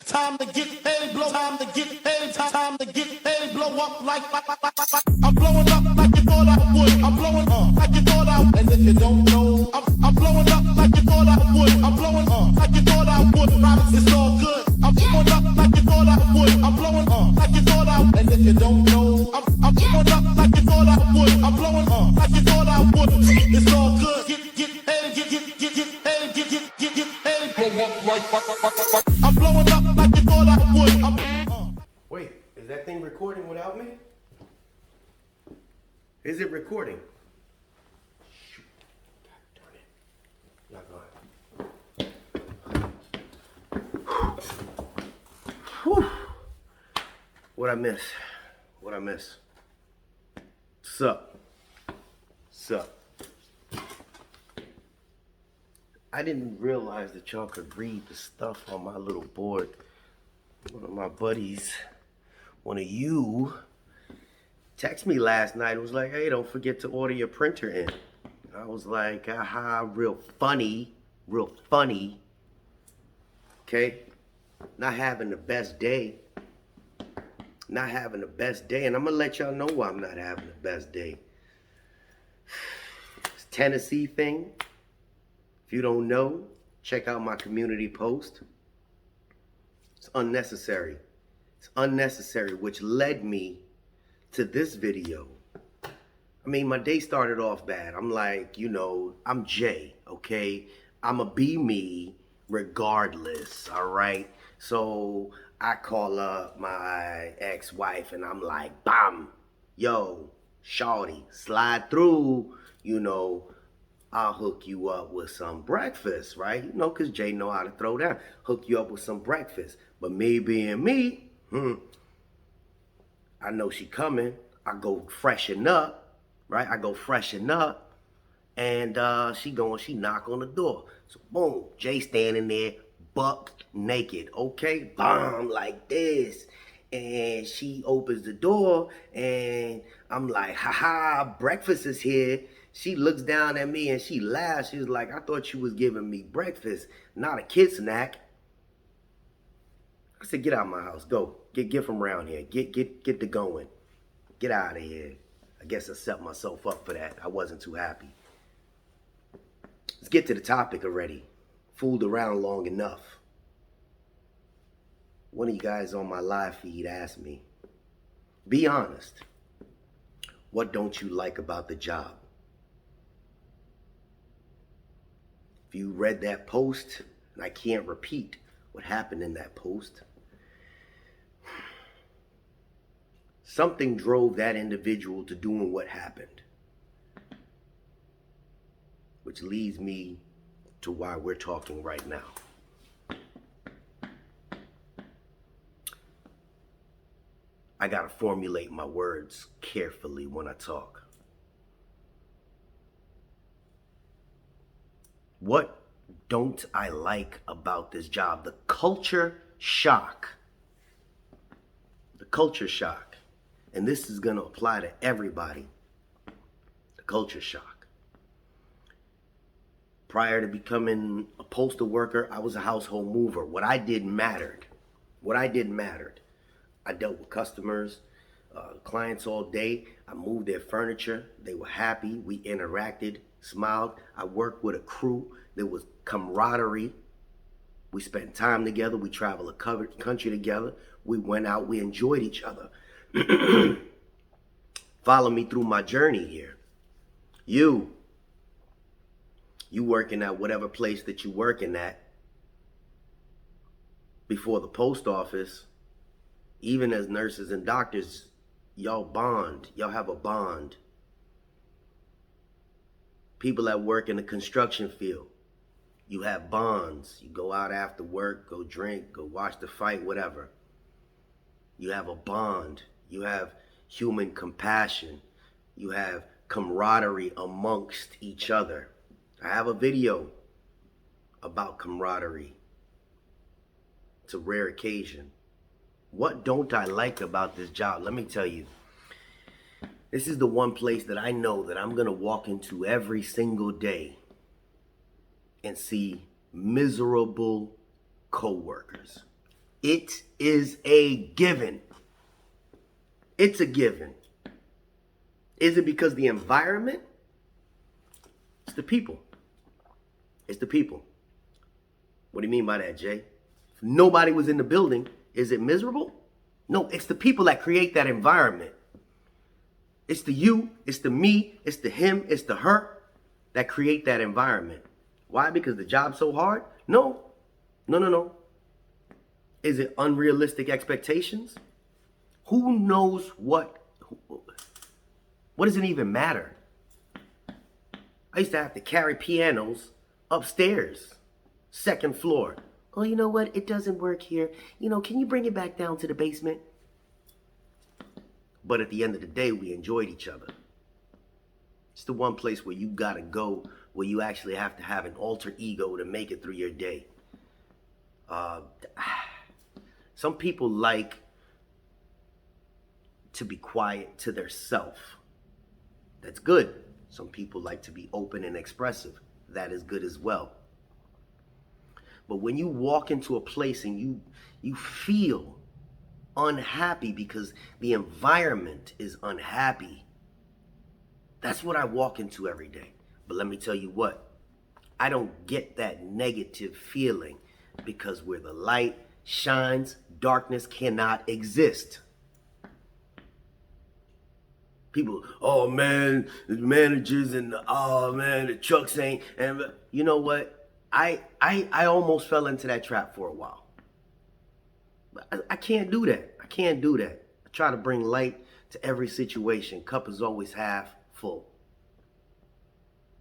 Time to get paid, blow. Time to get paid. Time to get paid, blow up like. I'm blowing up like you thought I would. I'm blowing up like you thought I would. And if you don't know, I'm blowing up like you thought I would. I'm blowing up like you thought I would. Promise it's all good. I'm blowing up like you thought I would. I'm blowing up like you thought I would. And if you don't know, I'm blowing up like you thought I would. I'm blowing up like you thought I would. It's all good. Get paid, get paid, get paid. Blow up like. I'm blowing up like you thought I would. Wait, is that thing recording without me? Is it recording? Shoot. God darn it. Not going. Whew. What I miss? What I miss? Sup? I didn't realize that y'all could read the stuff on my little board. One of my buddies, one of you, texted me last night. It was like, hey, don't forget to order your printer in. I was like, aha, real funny. Okay? Not having the best day. And I'm gonna let y'all know why I'm not having the best day. This Tennessee thing. If you don't know, check out my community post. It's unnecessary. Which led me to this video. I mean, my day started off bad. I'm like, I'm Jay, okay? I'ma be me regardless, all right? So I call up my ex-wife and I'm like, bam, yo, shawty, slide through, I'll hook you up with some breakfast, right? Because Jay know how to throw down. Hook you up with some breakfast. But me being me, I know she coming. I go freshen up, right? And she knock on the door. So boom, Jay standing there, buck naked, okay? Bomb like this. And she opens the door and I'm like, haha, breakfast is here. She looks down at me and she laughs. She was like, I thought you was giving me breakfast, not a kid snack. I said, get out of my house. Go. Get from around here. Get to going. Get out of here. I guess I set myself up for that. I wasn't too happy. Let's get to the topic already. Fooled around long enough. One of you guys on my live feed asked me, be honest. What don't you like about the job? If you read that post, and I can't repeat what happened in that post, something drove that individual to doing what happened. Which leads me to why we're talking right now. I gotta formulate my words carefully when I talk. What don't I like about this job? The culture shock. The culture shock. And this is going to apply to everybody. The culture shock. Prior to becoming a postal worker, I was a household mover. What I did mattered. I dealt with customers, clients all day. I moved their furniture. They were happy. We interacted, smiled. I worked with a crew. There was camaraderie. We spent time together. We traveled a country together. We went out. We enjoyed each other. Follow me through my journey here. You working at whatever place that you working at before the post office, even as nurses and doctors, y'all bond. Y'all have a bond. People that work in the construction field, you have bonds. You go out after work, go drink, go watch the fight, whatever. You have a bond. You have human compassion. You have camaraderie amongst each other. I have a video about camaraderie. It's a rare occasion. What don't I like about this job? Let me tell you. This is the one place that I know that I'm going to walk into every single day and see miserable coworkers. It is a given. It's a given. Is it because the environment? It's the people. It's the people. What do you mean by that, Jay? If nobody was in the building, is it miserable? No, it's the people that create that environment. It's the you, it's the me, it's the him, it's the her that create that environment. Why? Because the job's so hard? No. No. Is it unrealistic expectations? Who knows what does it even matter? I used to have to carry pianos upstairs, second floor. Oh, you know what? It doesn't work here. Can you bring it back down to the basement? But at the end of the day, we enjoyed each other. It's the one place where you gotta go, where you actually have to have an alter ego to make it through your day. Some people like to be quiet to their self. That's good. Some people like to be open and expressive. That is good as well. But when you walk into a place and you feel unhappy because the environment is unhappy, that's what I walk into every day. But let me tell you what, I don't get that negative feeling, because where the light shines, darkness cannot exist. People, oh man, the managers and oh man, the trucks ain't, and you know what? I almost fell into that trap for a while. But I can't do that. I can't do that. I try to bring light to every situation. Cup is always half full.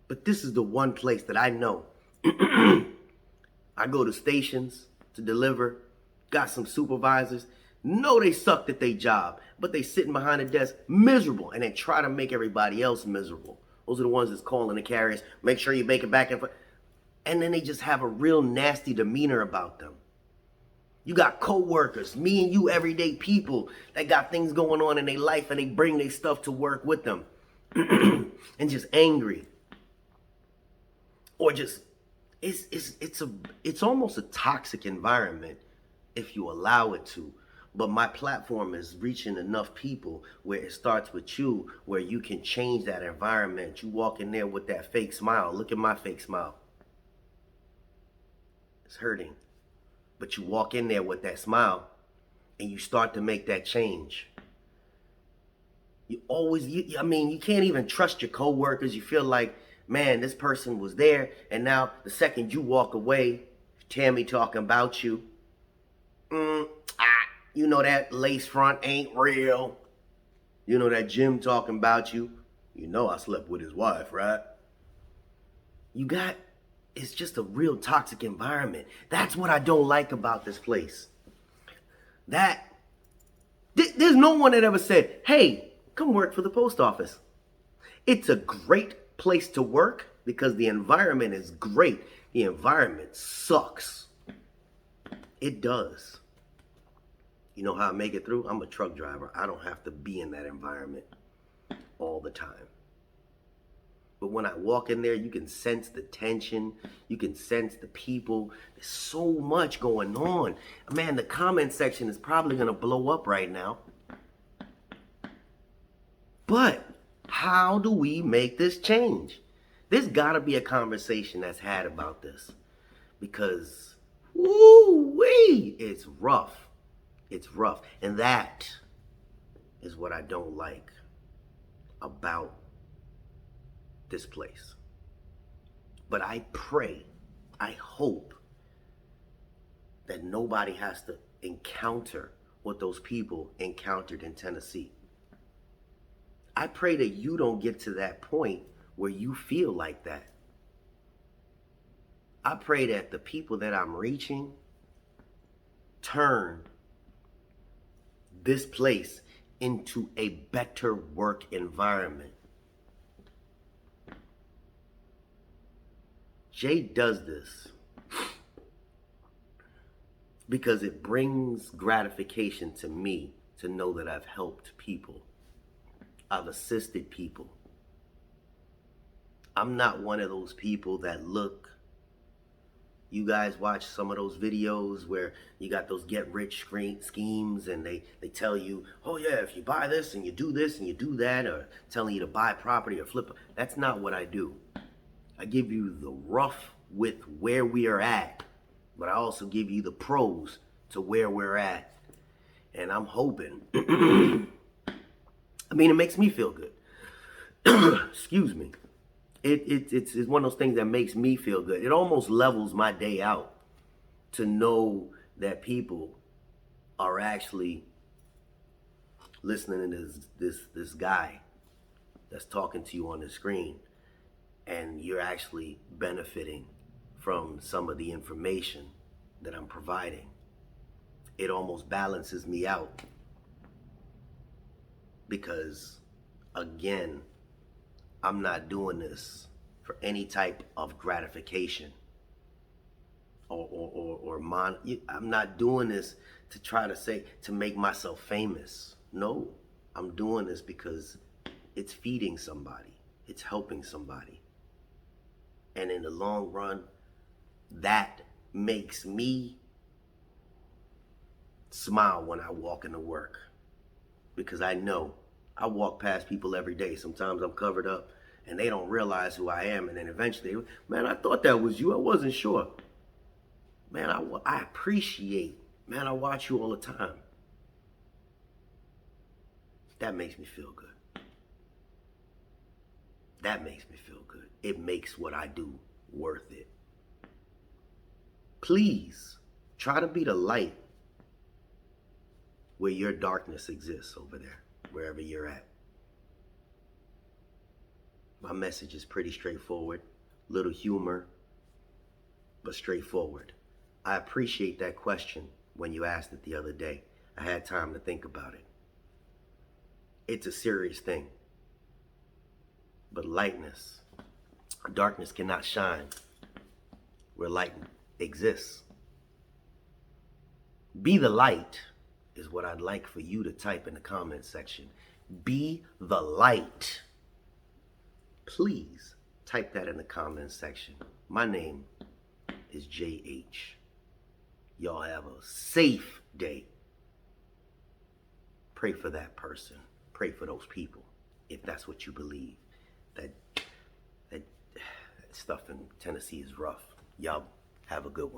But this is the one place that I know. I go to stations to deliver, got some supervisors, know they sucked at their job, but they sitting behind a desk miserable and then try to make everybody else miserable. Those are the ones that's calling the carriers, make sure you make it back and forth. And then they just have a real nasty demeanor about them. You got coworkers, me and you, everyday people that got things going on in their life and they bring their stuff to work with them and just angry. Or just, it's almost a toxic environment if you allow it to. But my platform is reaching enough people where it starts with you, where you can change that environment. You walk in there with that fake smile. Look at my fake smile. It's hurting. But you walk in there with that smile and you start to make that change. You can't even trust your coworkers. You feel like, man, this person was there, and now the second you walk away, Tammy talking about you. You know that lace front ain't real. You know that Jim talking about you. You know I slept with his wife, right? It's just a real toxic environment. That's what I don't like about this place. There's no one that ever said, hey, come work for the post office. It's a great place to work because the environment is great. The environment sucks. It does. You know how I make it through? I'm a truck driver. I don't have to be in that environment all the time. But when I walk in there, you can sense the tension. You can sense the people. There's so much going on. Man, the comment section is probably going to blow up right now. But how do we make this change? There's got to be a conversation that's had about this. Because, woo-wee, it's rough. It's rough. And that is what I don't like about this place. But I pray, I hope that nobody has to encounter what those people encountered in Tennessee. I pray that you don't get to that point where you feel like that. I pray that the people that I'm reaching turn this place into a better work environment. Jay does this because it brings gratification to me to know that I've helped people. I've assisted people. I'm not one of those people that look You guys watch some of those videos where you got those get rich schemes and they tell you, oh yeah, if you buy this and you do this and you do that, or telling you to buy property or flip. That's not what I do. I give you the rough with where we are at, but I also give you the pros to where we're at. And I'm hoping, I mean, it makes me feel good. Excuse me. It's one of those things that makes me feel good. It almost levels my day out to know that people are actually listening to this guy that's talking to you on the screen, and you're actually benefiting from some of the information that I'm providing. It almost balances me out because, again, I'm not doing this for any type of gratification I'm not doing this to try to make myself famous. No, I'm doing this because it's feeding somebody. It's helping somebody. And in the long run, that makes me smile when I walk into work, because I know I walk past people every day. Sometimes I'm covered up and they don't realize who I am. And then eventually, man, I thought that was you. I wasn't sure. Man, I appreciate, man, I watch you all the time. That makes me feel good. That makes me feel good. It makes what I do worth it. Please try to be the light where your darkness exists over there, wherever you're at. My message is pretty straightforward, little humor, but straightforward. I appreciate that question when you asked it the other day. I had time to think about it. It's a serious thing. But darkness cannot shine where light exists. Be the light is what I'd like for you to type in the comment section. Be the light. Please type that in the comment section. My name is JH. Y'all have a safe day. Pray for that person. Pray for those people, if that's what you believe. That stuff in Tennessee is rough. Y'all have a good one.